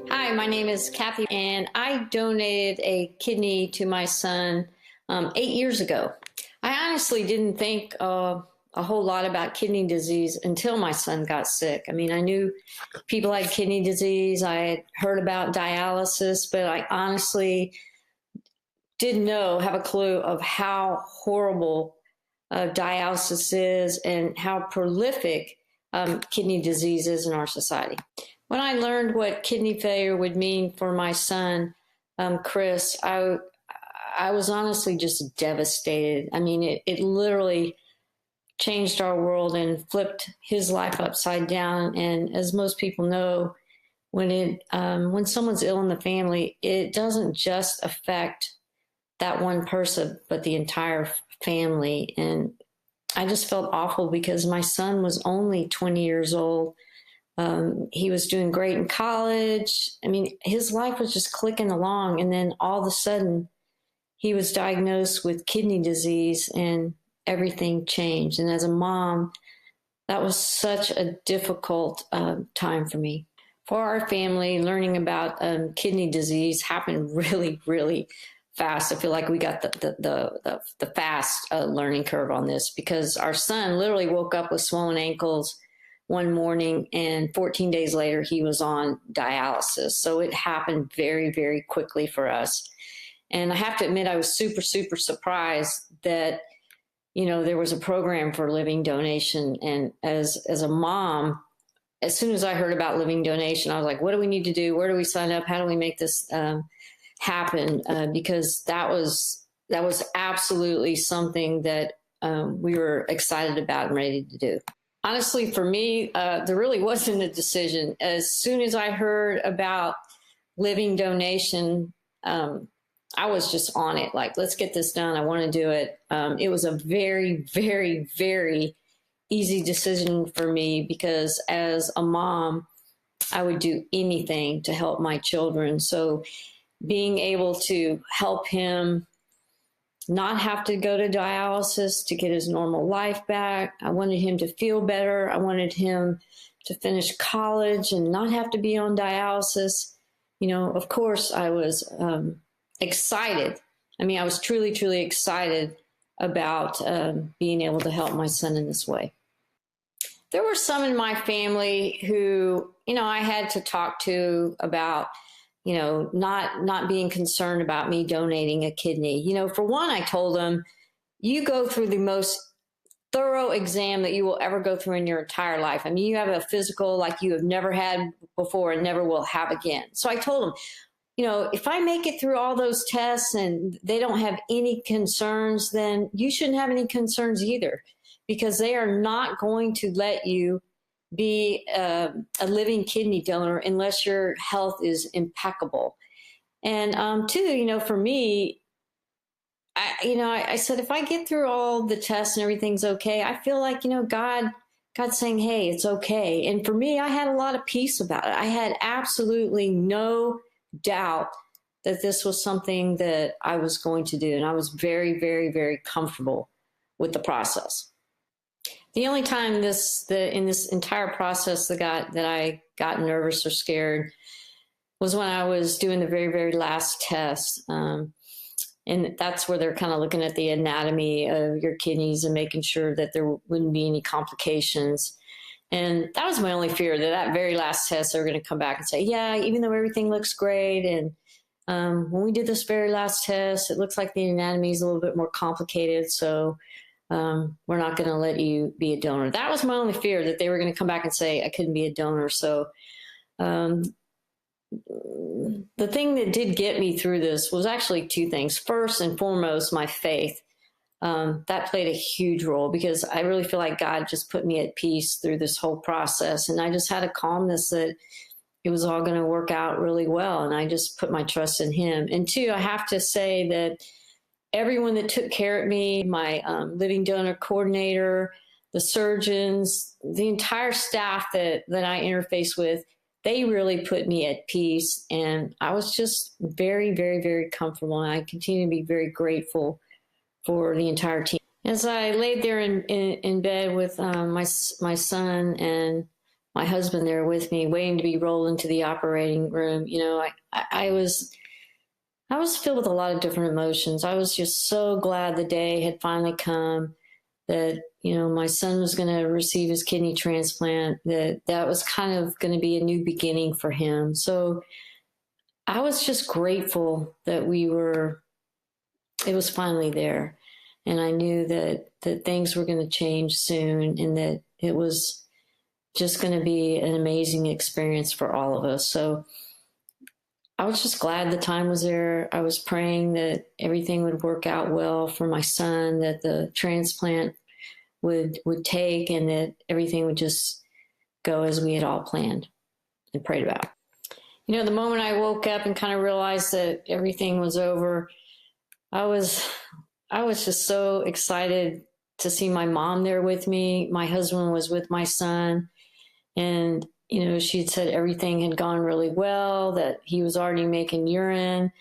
Hi, my name is Kathy, and I donated a kidney to my son 8 years ago. I honestly didn't think a whole lot about kidney disease until my son got sick. I mean, I knew people had kidney disease, I had heard about dialysis, but I honestly didn't have a clue of how horrible dialysis is and how prolific kidney disease is in our society. When I learned what kidney failure would mean for my son, Chris, I was honestly just devastated. I mean, it literally changed our world and flipped his life upside down. And as most people know, when someone's ill in the family, it doesn't just affect that one person, but the entire family. And I just felt awful because my son was only 20 years old. He was doing great in college. I mean, his life was just clicking along. And then all of a sudden, he was diagnosed with kidney disease and everything changed. And as a mom, that was such a difficult time for me. For our family, learning about kidney disease happened really, really fast. I feel like we got the fast learning curve on this because our son literally woke up with swollen ankles one morning, and 14 days later, he was on dialysis. So it happened very, very quickly for us. And I have to admit, I was super, super surprised that, there was a program for living donation. And as a mom, as soon as I heard about living donation, I was like, what do we need to do? Where do we sign up? How do we make this happen? Because that was absolutely something that we were excited about and ready to do. Honestly, for me, there really wasn't a decision. As soon as I heard about living donation, I was just on it. Like, let's get this done. I want to do it. It was a very, very, very easy decision for me because as a mom, I would do anything to help my children. So being able to help him not have to go to dialysis to get his normal life back. I wanted him to feel better. I wanted him to finish college and not have to be on dialysis. Of course, I was excited. I mean, I was truly, truly excited about being able to help my son in this way. There were some in my family who, I had to talk to about not being concerned about me donating a kidney. For one, I told them, you go through the most thorough exam that you will ever go through in your entire life. I mean, you have a physical like you have never had before and never will have again. So I told them, if I make it through all those tests and they don't have any concerns, then you shouldn't have any concerns either, because they are not going to let you be a living kidney donor unless your health is impeccable. And two, for me, I said, if I get through all the tests and everything's okay, I feel like, God's saying, hey, it's okay. And for me, I had a lot of peace about it. I had absolutely no doubt that this was something that I was going to do. And I was very, very, very comfortable with the process. The only time in this entire process that I got nervous or scared was when I was doing the very, very last test. And that's where they're kind of looking at the anatomy of your kidneys and making sure that there wouldn't be any complications. And that was my only fear, that very last test, they were going to come back and say, yeah, even though everything looks great. And when we did this very last test, it looks like the anatomy is a little bit more complicated. So we're not going to let you be a donor. That was my only fear, that they were going to come back and say I couldn't be a donor. So the thing that did get me through this was actually two things. First and foremost, my faith. That played a huge role because I really feel like God just put me at peace through this whole process. And I just had a calmness that it was all going to work out really well. And I just put my trust in him. And two, I have to say that everyone that took care of me, my living donor coordinator, the surgeons, the entire staff that I interface with, they really put me at peace. And I was just very, very, very comfortable. And I continue to be very grateful for the entire team. As I laid there in bed with my son and my husband there with me, waiting to be rolled into the operating room, I was filled with a lot of different emotions. I was just so glad the day had finally come that my son was going to receive his kidney transplant. That was kind of going to be a new beginning for him. So I was just grateful that it was finally there. And I knew that things were going to change soon and that it was just going to be an amazing experience for all of us. So I was just glad the time was there. I was praying that everything would work out well for my son, that the transplant would take, and that everything would just go as we had all planned and prayed about. The moment I woke up and kind of realized that everything was over, I was just so excited to see my mom there with me. My husband was with my son, and she had said everything had gone really well, that he was already making urine.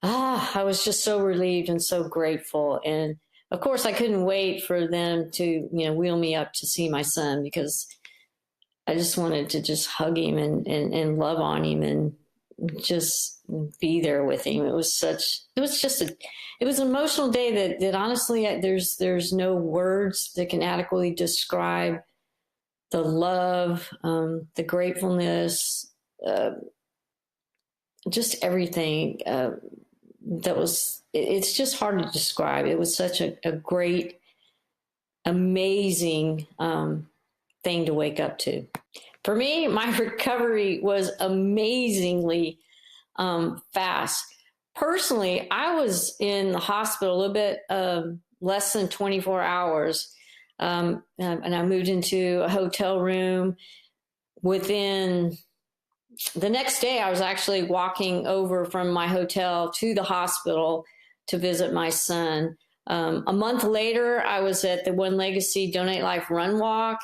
I was just so relieved and so grateful. And of course, I couldn't wait for them to, wheel me up to see my son, because I just wanted to just hug him and love on him and just be there with him. It was an emotional day that honestly, there's no words that can adequately describe the love, the gratefulness, just everything it's just hard to describe. It was such a great, amazing thing to wake up to. For me, my recovery was amazingly fast. Personally, I was in the hospital a little bit less than 24 hours. And I moved into a hotel room. Within the next day, I was actually walking over from my hotel to the hospital to visit my son. A month later, I was at the One Legacy Donate Life Run Walk.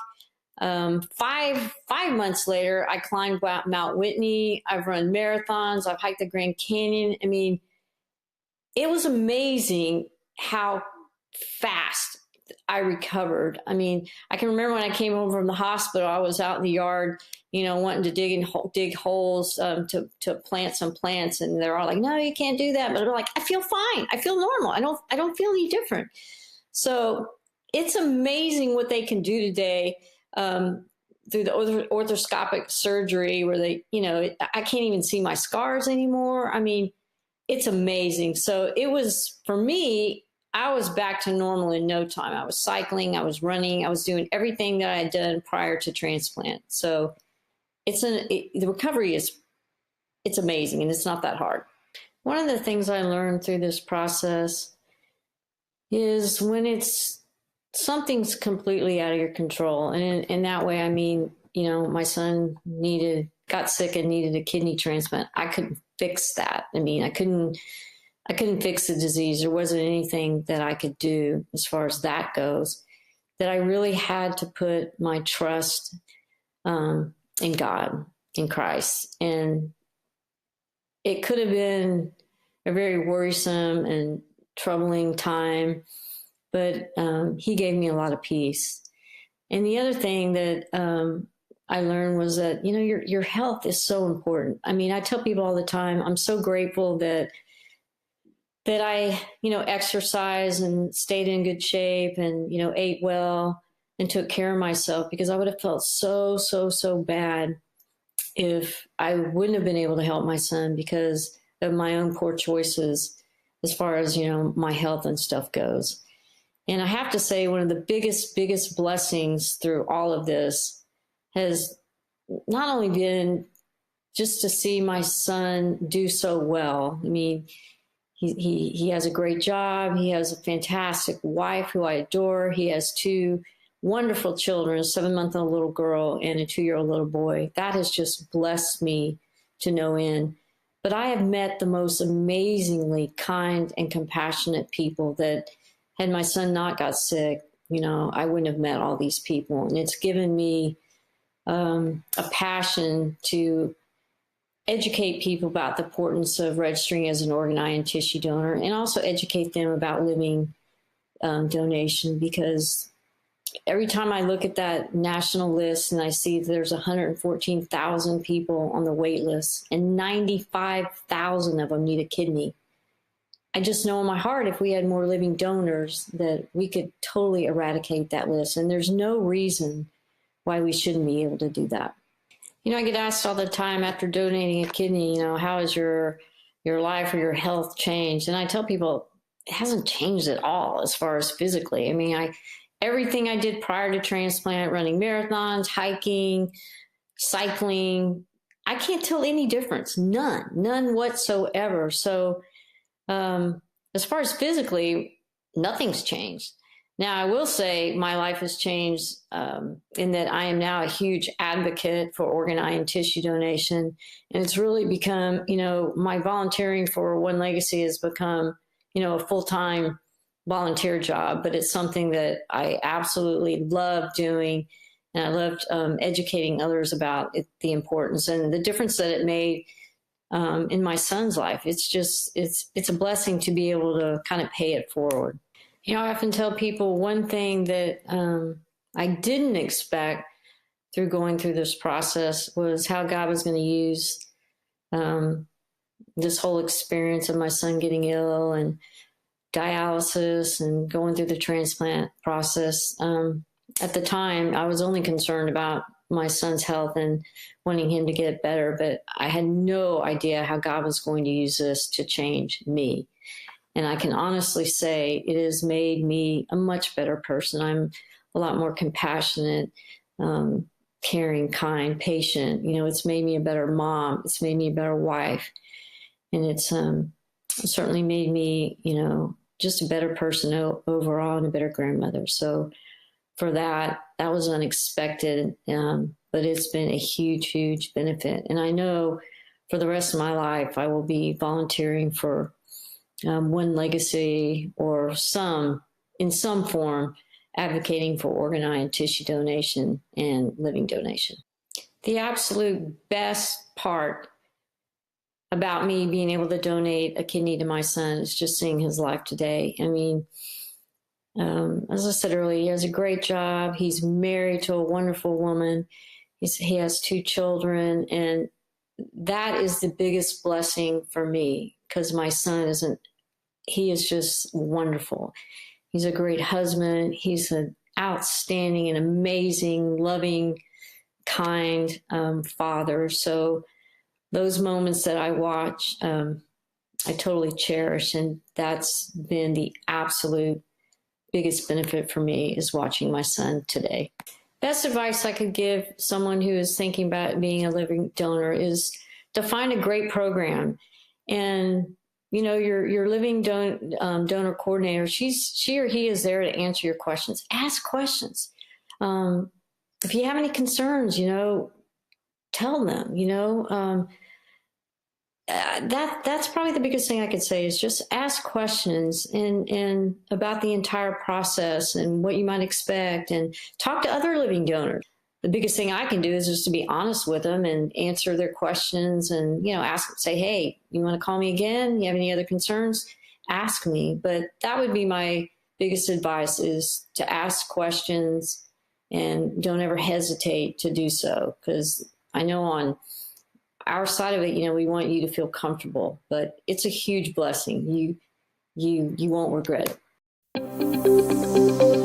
5 months later, I climbed Mount Whitney. I've run marathons. I've hiked the Grand Canyon. I mean, it was amazing how fast I recovered. I mean, I can remember when I came home from the hospital, I was out in the yard, wanting to dig holes to plant some plants, and they're all like, "No, you can't do that." But I'm like, "I feel fine. I feel normal. I don't feel any different." So it's amazing what they can do today through the orthoscopic surgery, where I can't even see my scars anymore. I mean, it's amazing. So it was, for me, I was back to normal in no time. I was cycling, I was running, I was doing everything that I had done prior to transplant. So the recovery it's amazing, and it's not that hard. One of the things I learned through this process is when something's completely out of your control. And in that way, I mean, my son got sick and needed a kidney transplant. I couldn't fix that. I mean, I couldn't fix the disease. There wasn't anything that I could do as far as that goes, that I really had to put my trust in God, in Christ. And it could have been a very worrisome and troubling time, but he gave me a lot of peace. And the other thing that I learned was that, your health is so important. I mean, I tell people all the time, I'm so grateful that I, exercise and stayed in good shape and, ate well and took care of myself, because I would have felt so, so, so bad if I wouldn't have been able to help my son because of my own poor choices as far as, my health and stuff goes. And I have to say, one of the biggest blessings through all of this has not only been just to see my son do so well. I mean, he has a great job. He has a fantastic wife who I adore. He has two wonderful children, a 7-month-old little girl and a 2-year-old little boy. That has just blessed me to no end. But I have met the most amazingly kind and compassionate people that, had my son not got sick, I wouldn't have met all these people. And it's given me a passion to educate people about the importance of registering as an organ, eye, and tissue donor, and also educate them about living donation, because every time I look at that national list and I see there's 114,000 people on the wait list and 95,000 of them need a kidney, I just know in my heart, if we had more living donors, that we could totally eradicate that list. And there's no reason why we shouldn't be able to do that. You know, I get asked all the time after donating a kidney, you know, how has your life or your health changed? And I tell people it hasn't changed at all as far as physically. I mean, everything I did prior to transplant, running marathons, hiking, cycling, I can't tell any difference. None whatsoever. So as far as physically, nothing's changed. Now, I will say my life has changed in that I am now a huge advocate for organ, eye, and tissue donation. And it's really become, you know, my volunteering for One Legacy has become, you know, a full-time volunteer job, but it's something that I absolutely love doing. And I loved educating others about the importance and the difference that it made in my son's life. It's just, it's a blessing to be able to kind of pay it forward. You know, I often tell people one thing that I didn't expect through going through this process was how God was going to use this whole experience of my son getting ill and dialysis and going through the transplant process. At the time, I was only concerned about my son's health and wanting him to get better, but I had no idea how God was going to use this to change me. And I can honestly say it has made me a much better person. I'm a lot more compassionate, caring, kind, patient. You know, it's made me a better mom. It's made me a better wife. And it's certainly made me, you know, just a better person overall and a better grandmother. So for that was unexpected, but it's been a huge, huge benefit. And I know for the rest of my life, I will be volunteering for One Legacy or in some form, advocating for organ, eye, and tissue donation and living donation. The absolute best part about me being able to donate a kidney to my son is just seeing his life today. I mean, as I said earlier, he has a great job. He's married to a wonderful woman. He has 2 children, and that is the biggest blessing for me because my son he is just wonderful. He's a great husband. He's an outstanding and amazing, loving, kind father. So those moments that I watch, I totally cherish, and that's been the absolute biggest benefit for me is watching my son today. Best advice I could give someone who is thinking about being a living donor is to find a great program. And, you know, your living donor coordinator, she or he is there to answer your questions. Ask questions. If you have any concerns, you know, tell them, you know, that's probably the biggest thing I could say is just ask questions and about the entire process and what you might expect, and talk to other living donors. The biggest thing I can do is just to be honest with them and answer their questions and, you know, say, hey, you want to call me again? You have any other concerns? Ask me. But that would be my biggest advice, is to ask questions and don't ever hesitate to do so. Because I know on our side of it, you know, we want you to feel comfortable, but it's a huge blessing. You won't regret it.